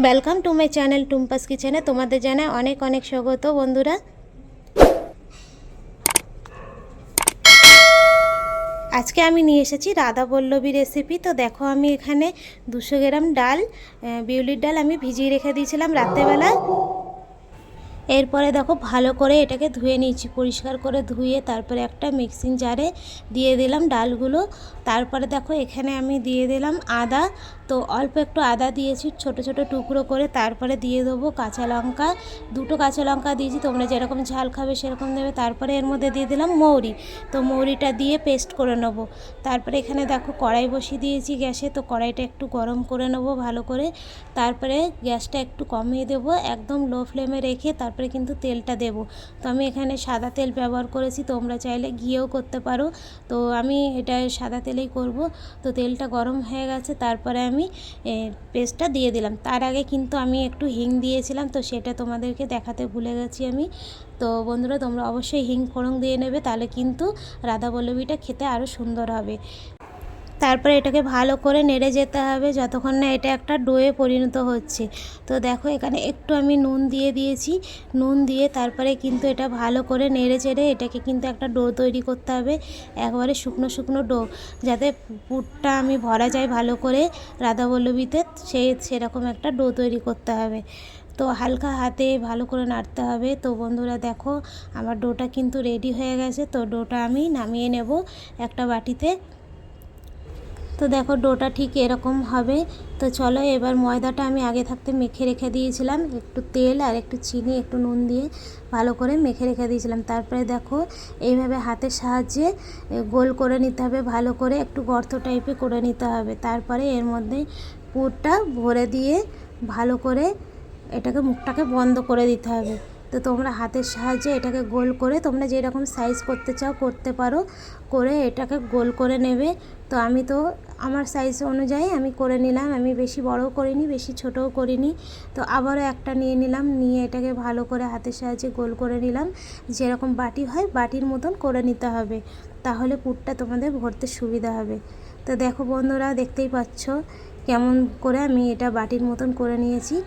Welcome to my channel Tumpa's কিচেনে তোমাদের জানাই অনেক অনেক স্বাগত বন্ধুরা। আজকে আমি নিয়ে এসেছি রাধা বল্লভী রেসিপি। তো দেখো আমি এখানে 200 গ্রাম ডাল, বিউলির ডাল আমি ভিজিয়ে রেখে দিয়েছিলাম রাত্রেবেলা। এরপরে দেখো ভালো করে এটাকে ধুয়ে নিয়েছি, পরিষ্কার করে ধুয়ে তারপরে একটা মিক্সিং জারে দিয়ে দিলাম ডালগুলো। তারপরে দেখো এখানে আমি দিয়ে দিলাম আদা, তো অল্প একটু আদা দিয়েছি ছোট ছোট টুকরো করে। তারপরে দিয়ে দেবো কাঁচা লঙ্কা, 2টো কাঁচা লঙ্কা দিয়েছি, তোমরা যেরকম ঝাল খাবে সেরকম দেবে। তারপরে এর মধ্যে দিয়ে দিলাম মৌরি, তো মৌরিটা দিয়ে পেস্ট করে নেবো। তারপরে এখানে দেখো কড়াই বসিয়ে দিয়েছি গ্যাসে, তো কড়াইটা একটু গরম করে নেবো ভালো করে। তারপরে গ্যাসটা একটু কমিয়ে দেবো, একদম লো ফ্লেমে রেখে তারপরে কিন্তু তেলটা দেব। তো আমি এখানে সাদা তেল ব্যবহার করেছি, তোমরা চাইলে ঘিয়েও করতে পারো, তো আমি এটা সাদা তেলেই করব। তো তেলটা গরম হয়ে গেছে, তারপরে আমি পেস্টটা দিয়ে দিলাম। তার আগে কিন্তু আমি একটু হিং দিয়েছিলাম, তো সেটা তোমাদেরকে দেখাতে ভুলে গেছি আমি। তো বন্ধুরা তোমরা অবশ্যই হিং ফোড়ন দিয়ে নেবে, তাহলে কিন্তু রাধা বল্লভীটা খেতে আরও সুন্দর হবে। তারপরে এটাকে ভালো করে নেড়ে যেতে হবে যতক্ষণ না এটা একটা ডোয়ে পরিণত হচ্ছে। তো দেখো এখানে একটু আমি নুন দিয়ে দিয়েছি, নুন দিয়ে তারপরে কিন্তু এটা ভালো করে নেড়ে চেড়ে এটাকে কিন্তু একটা ডো তৈরি করতে হবে, একবারে শুকনো শুকনো ডো, যাতে পুরটা আমি ভরা যায় ভালো করে রাধাবল্লভীতে, সেরকম একটা ডো তৈরি করতে হবে। তো হালকা হাতে ভালো করে নাড়তে হবে। তো বন্ধুরা দেখো আমার ডোটা কিন্তু রেডি হয়ে গেছে, তো ডোটা আমি নামিয়ে নেব একটা বাটিতে। তো দেখো ডোটা ঠিক এরকম হবে। তো চলো এবার ময়দাটা আমি আগে থাকতে মেখে রেখে দিয়েছিলাম, একটু তেল আর একটু চিনি একটু নুন দিয়ে ভালো করে মেখে রেখে দিয়েছিলাম। তারপরে দেখো এইভাবে হাতের সাহায্যে গোল করে নিতে হবে, ভালো করে একটু গর্ত টাইপে করে নিতে হবে। তারপরে এর মধ্যে পুরটা ভরে দিয়ে ভালো করে এটাকে মুখটাকে বন্ধ করে দিতে হবে। তো তোমরা হাতের সাহায্যে এটাকে গোল করে তোমরা যেরকম সাইজ করতে চাও করতে পারো, করে এটাকে গোল করে নেবে। তো আমি তো আমার সাইজ অনুযায়ী আমি করে নিলাম, আমি বেশি বড়ও করিনি বেশি ছোটও করিনি। তো আবারও একটা নিয়ে নিলাম, নিয়ে এটাকে ভালো করে হাতের সাহায্যে গোল করে নিলাম, যেরকম বাটি হয় বাটির মতন করে নিতে হবে, তাহলে পুরটা তোমাদের ভরতে সুবিধা হবে। তো দেখো বন্ধুরা দেখতেই পাচ্ছ কেমন করে আমি এটা বাটির মতন করে নিয়েছি।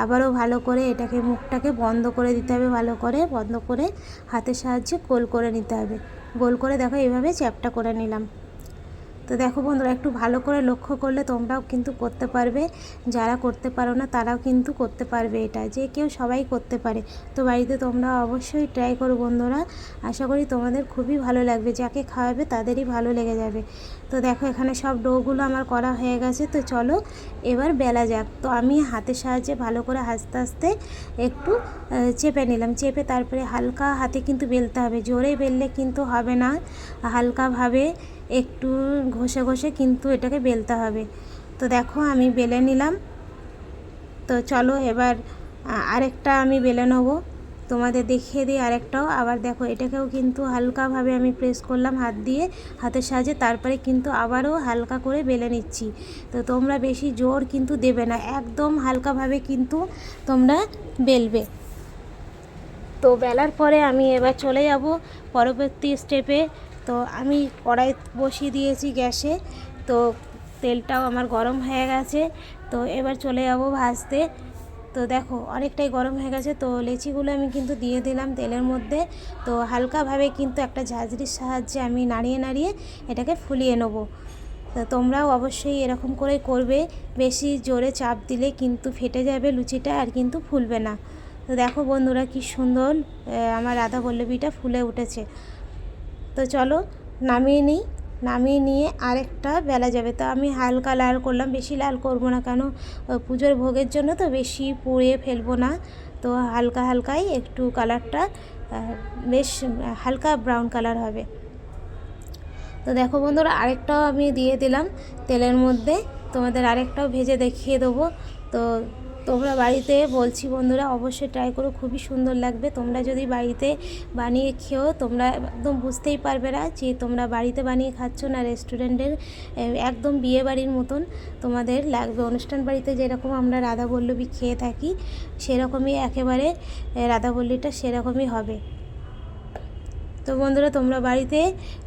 আবারও ভালো করে এটাকে মুখটাকে বন্ধ করে দিতে হবে, ভালো করে বন্ধ করে হাতের সাহায্যে গোল করে নিতে হবে। গোল করে দেখো এইভাবে চ্যাপটা করে নিলাম। তো দেখো বন্ধুরা একটু ভালো করে লক্ষ্য করলে তোমরাও কিন্তু করতে পারবে, যারা করতে পারো না তারাও কিন্তু করতে পারবে, এটা যে কেউ সবাই করতে পারে। তো বাড়িতে তোমরা অবশ্যই ট্রাই করো বন্ধুরা, আশা করি তোমাদের খুবই ভালো লাগবে, যাকে খাওয়াবে তাদেরই ভালো লেগে যাবে। তো দেখো এখানে সব ডোগুলো আমার করা হয়ে গেছে, তো চলো এবার বেলা যাক। তো আমি হাতের সাহায্যে ভালো করে আস্তে আস্তে একটু চেপে নিলাম, চেপে তারপরে হালকা হাতে কিন্তু বেলতে হবে, জোরে বেললে কিন্তু হবে না, হালকাভাবে একটু ঘষে ঘষে কিন্তু এটাকে বেলতে হবে। তো দেখো আমি বেলে নিলাম। তো চলো এবার আরেকটা আমি বেলে নেবো, তোমাদের দেখিয়ে দিই আরেকটাও। আবার দেখো এটাকেও কিন্তু হালকাভাবে আমি প্রেস করলাম হাত দিয়ে, হাতের সাহায্যে, তারপরে কিন্তু আবারও হালকা করে বেলে নিচ্ছি। তো তোমরা বেশি জোর কিন্তু দেবে না, একদম হালকাভাবে কিন্তু তোমরা বেলবে। তো বেলার পরে আমি এবার চলে যাব পরবর্তী স্টেপে। তো আমি কড়াই বসিয়ে দিয়েছি গ্যাসে, তো তেলটাও আমার গরম হয়ে গেছে। তো এবার চলে যাব ভাজতে। তো দেখো অনেকটাই গরম হয়ে গেছে, তো লেচিগুলো আমি কিন্তু দিয়ে দিলাম তেলের মধ্যে। তো হালকাভাবে কিন্তু একটা ঝাঁঝরির সাহায্যে আমি নাড়িয়ে নাড়িয়ে এটাকে ফুলিয়ে নেবো। তো তোমরাও অবশ্যই এরকম করে করবে, বেশি জোরে চাপ দিলে কিন্তু ফেটে যাবে লুচিটা আর কিন্তু ফুলবে না। তো দেখো বন্ধুরা কি সুন্দর আমার রাধা বল্লভীটা ফুলে উঠেছে। তো চলো নামিয়ে নিই, নামিয়ে নিয়ে আরেকটা বেলা যাবে। তো আমি হালকা লাল করলাম, বেশি লাল করবো না, কেন পুজোর ভোগের জন্য তো বেশি পুড়িয়ে ফেলবো না। তো হালকা হালকাই একটু কালারটা বেশ হালকা ব্রাউন কালার হবে। তো দেখো বন্ধুরা আরেকটাও আমি দিয়ে দিলাম তেলের মধ্যে, তোমাদের আরেকটাও ভেজে দেখিয়ে দেবো। তো তোমরা বাড়িতে বলছি বন্ধুরা অবশ্যই ট্রাই করো, খুবই সুন্দর লাগবে। তোমরা যদি বাড়িতে বানিয়ে খেও তোমরা একদম বুঝতেই পারবে না যে তোমরা বাড়িতে বানিয়ে খাচ্ছ না রেস্টুরেন্টের, একদম বিয়ে বাড়ির মতন তোমাদের লাগবে। অনুষ্ঠান বাড়িতে যেরকম আমরা রাধা বল্লভী খেয়ে থাকি সেরকমই একেবারে রাধা বল্লভীটা সেরকমই হবে। তো বন্ধুরা তোমরা বাড়িতে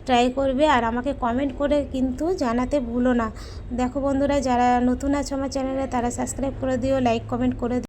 ট্রাই করবে আর আমাকে কমেন্ট করে কিন্তু জানাতে ভুলো না। দেখো বন্ধুরা, যারা নতুন আছো আমার চ্যানেলে তারা সাবস্ক্রাইব করে দিও, লাইক কমেন্ট করে দিও।